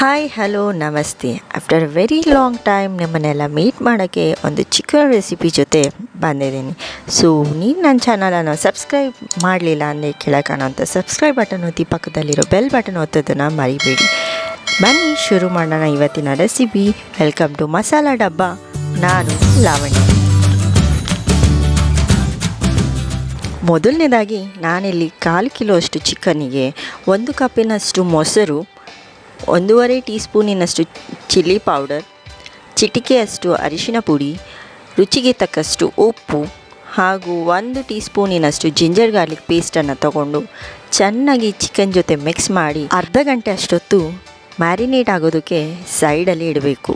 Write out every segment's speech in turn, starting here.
Hi hello ನಮಸ್ತೆ. After very long time ನಿಮ್ಮನ್ನೆಲ್ಲ meet ಮಾಡೋಕ್ಕೆ ಒಂದು ಚಿಕ್ಕ ರೆಸಿಪಿ ಜೊತೆ ಬಂದಿದ್ದೀನಿ. ಸೊ ನೀವು ನನ್ನ ಚಾನಲನ್ನು ಸಬ್ಸ್ಕ್ರೈಬ್ ಮಾಡಲಿಲ್ಲ ಅಂದರೆ ಕೆಳಕಾಣೋಂಥ ಸಬ್ಸ್ಕ್ರೈಬ್ ಬಟನ್ ಒತ್ತಿ ಪಕ್ಕದಲ್ಲಿರೋ ಬೆಲ್ ಬಟನ್ ಒತ್ತೋದನ್ನು ಮರಿಬೇಡಿ. ಬನ್ನಿ ಶುರು ಮಾಡೋಣ ಇವತ್ತಿನ ರೆಸಿಪಿ. ವೆಲ್ಕಮ್ ಟು ಮಸಾಲ ಡಬ್ಬ. ನಾನು ಲಾವಣ್ಯ. ಮೊದಲನೇದಾಗಿ ನಾನಿಲ್ಲಿ 1/4 ಕಿಲೋ ಅಷ್ಟು ಚಿಕನ್ನಿಗೆ 1 ಕಪ್ಪಿನಷ್ಟು ಮೊಸರು, 1.5 ಟೀ ಸ್ಪೂನಿನಷ್ಟು ಚಿಲ್ಲಿ ಪೌಡರ್, ಚಿಟಿಕೆಯಷ್ಟು ಅರಿಶಿನ ಪುಡಿ, ರುಚಿಗೆ ತಕ್ಕಷ್ಟು ಉಪ್ಪು ಹಾಗೂ 1 ಟೀ ಸ್ಪೂನಿನಷ್ಟು ಜಿಂಜರ್ ಗಾರ್ಲಿಕ್ ಪೇಸ್ಟನ್ನು ತಗೊಂಡು ಚೆನ್ನಾಗಿ ಚಿಕನ್ ಜೊತೆ ಮಿಕ್ಸ್ ಮಾಡಿ ಅರ್ಧ ಗಂಟೆ ಅಷ್ಟೊತ್ತು ಮ್ಯಾರಿನೇಟ್ ಆಗೋದಕ್ಕೆ ಸೈಡಲ್ಲಿ ಇಡಬೇಕು.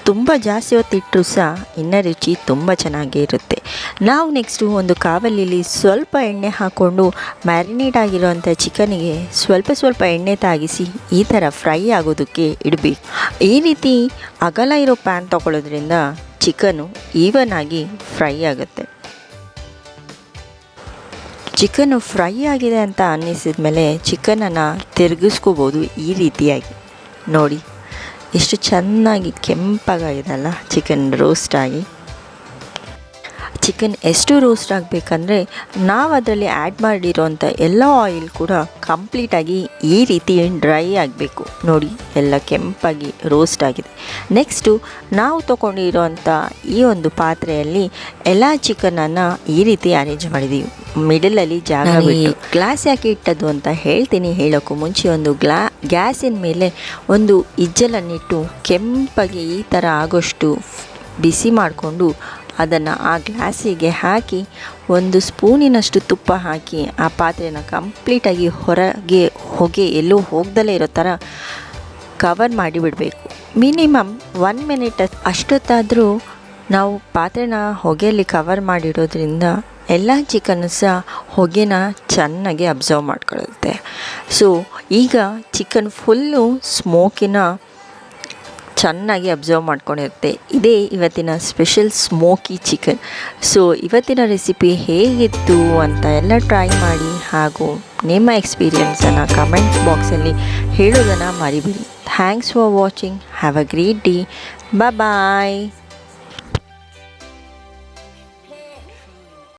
ತುಂಬ ಜಾಸ್ತಿ ಹೊತ್ತಿಟ್ಟರೂ ಸಹ ಇನ್ನು ರುಚಿ ತುಂಬ ಚೆನ್ನಾಗೇ ಇರುತ್ತೆ. ನಾವು ನೆಕ್ಸ್ಟು ಒಂದು ಕಾವಲಿಲಿ ಸ್ವಲ್ಪ ಎಣ್ಣೆ ಹಾಕ್ಕೊಂಡು ಮ್ಯಾರಿನೇಟ್ ಆಗಿರೋವಂಥ ಚಿಕನಿಗೆ ಸ್ವಲ್ಪ ಎಣ್ಣೆ ತಾಗಿಸಿ ಈ ಥರ ಫ್ರೈ ಆಗೋದಕ್ಕೆ ಇಡಬೇಕು. ಈ ರೀತಿ ಅಗಲ ಇರೋ ಪ್ಯಾನ್ ತೊಗೊಳ್ಳೋದ್ರಿಂದ ಚಿಕನು ಈವನ್ ಆಗಿ ಫ್ರೈ ಆಗುತ್ತೆ. ಚಿಕನ್ನು ಫ್ರೈ ಆಗಿದೆ ಅಂತ ಅನ್ನಿಸಿದ ಮೇಲೆ ಚಿಕನನ್ನು ತಿರುಗಿಸ್ಕೋಬೋದು. ಈ ರೀತಿಯಾಗಿ ನೋಡಿ ಎಷ್ಟು ಚೆನ್ನಾಗಿ ಕೆಂಪಾಗಿದೆಲ್ಲ ಚಿಕನ್ ರೋಸ್ಟ್ ಆಗಿ. ಚಿಕನ್ ಎಷ್ಟು ರೋಸ್ಟ್ ಆಗಬೇಕಂದ್ರೆ ನಾವು ಅದರಲ್ಲಿ ಆ್ಯಡ್ ಮಾಡಿರೋಂಥ ಎಲ್ಲ ಆಯಿಲ್ ಕೂಡ ಕಂಪ್ಲೀಟಾಗಿ ಈ ರೀತಿ ಡ್ರೈ ಆಗಬೇಕು. ನೋಡಿ ಎಲ್ಲ ಕೆಂಪಾಗಿ ರೋಸ್ಟ್ ಆಗಿದೆ. ನೆಕ್ಸ್ಟು ನಾವು ತೊಗೊಂಡಿರೋಂಥ ಈ ಒಂದು ಪಾತ್ರೆಯಲ್ಲಿ ಎಲ್ಲ ಚಿಕನನ್ನು ಈ ರೀತಿ ಅರೇಂಜ್ ಮಾಡಿದ್ದೀವಿ. ಮಿಡಲಲ್ಲಿ ಜಾಗ ಬಿಟ್ಟು. ಗ್ಲಾಸ್ ಯಾಕೆ ಇಟ್ಟದ್ದು ಅಂತ ಹೇಳ್ತೀನಿ. ಹೇಳೋಕ್ಕೂ ಮುಂಚೆ ಒಂದು ಗ್ಯಾಸಿನ ಮೇಲೆ ಒಂದು ಇಜ್ಜಲನ್ನಿಟ್ಟು ಕೆಂಪಾಗಿ ಈ ಥರ ಆಗೋಷ್ಟು ಬಿಸಿ ಮಾಡಿಕೊಂಡು ಅದನ್ನು ಆ ಗ್ಲಾಸಿಗೆ ಹಾಕಿ 1 ಸ್ಪೂನಿನಷ್ಟು ತುಪ್ಪ ಹಾಕಿ ಆ ಪಾತ್ರೆನ ಕಂಪ್ಲೀಟಾಗಿ ಹೊರಗೆ ಹೊಗೆ ಎಲ್ಲೂ ಹೋಗ್ದಲೇ ಇರೋ ಥರ ಕವರ್ ಮಾಡಿಬಿಡಬೇಕು. ಮಿನಿಮಮ್ 1 ಮಿನಿಟ್ ಅಷ್ಟೊತ್ತಾದರೂ ನಾವು ಪಾತ್ರೆನ ಹೊಗೆಯಲ್ಲಿ ಕವರ್ ಮಾಡಿಡೋದ್ರಿಂದ ಎಲ್ಲ ಚಿಕನ್ನು ಸಹ ಹೊಗೆನ ಚೆನ್ನಾಗಿ ಅಬ್ಸರ್ವ್ ಮಾಡ್ಕೊಳ್ಳುತ್ತೆ. ಸೊ ಈಗ ಚಿಕನ್ ಫುಲ್ಲು ಸ್ಮೋಕಿನ ಚೆನ್ನಾಗಿ ಅಬ್ಸರ್ವ್ ಮಾಡ್ಕೊಂಡಿರುತ್ತೆ. ಇದೇ ಇವತ್ತಿನ ಸ್ಪೆಷಲ್ ಸ್ಮೋಕಿ ಚಿಕನ್. ಸೊ ಇವತ್ತಿನ ರೆಸಿಪಿ ಹೇಗಿತ್ತು ಅಂತ ಎಲ್ಲ ಟ್ರೈ ಮಾಡಿ ಹಾಗೂ ನಿಮ್ಮ ಎಕ್ಸ್ಪೀರಿಯನ್ಸನ್ನು ಕಮೆಂಟ್ ಬಾಕ್ಸಲ್ಲಿ ಹೇಳೋದನ್ನು ಮರಿಬೇಡಿ. Thanks for watching. Have a great day. Bye.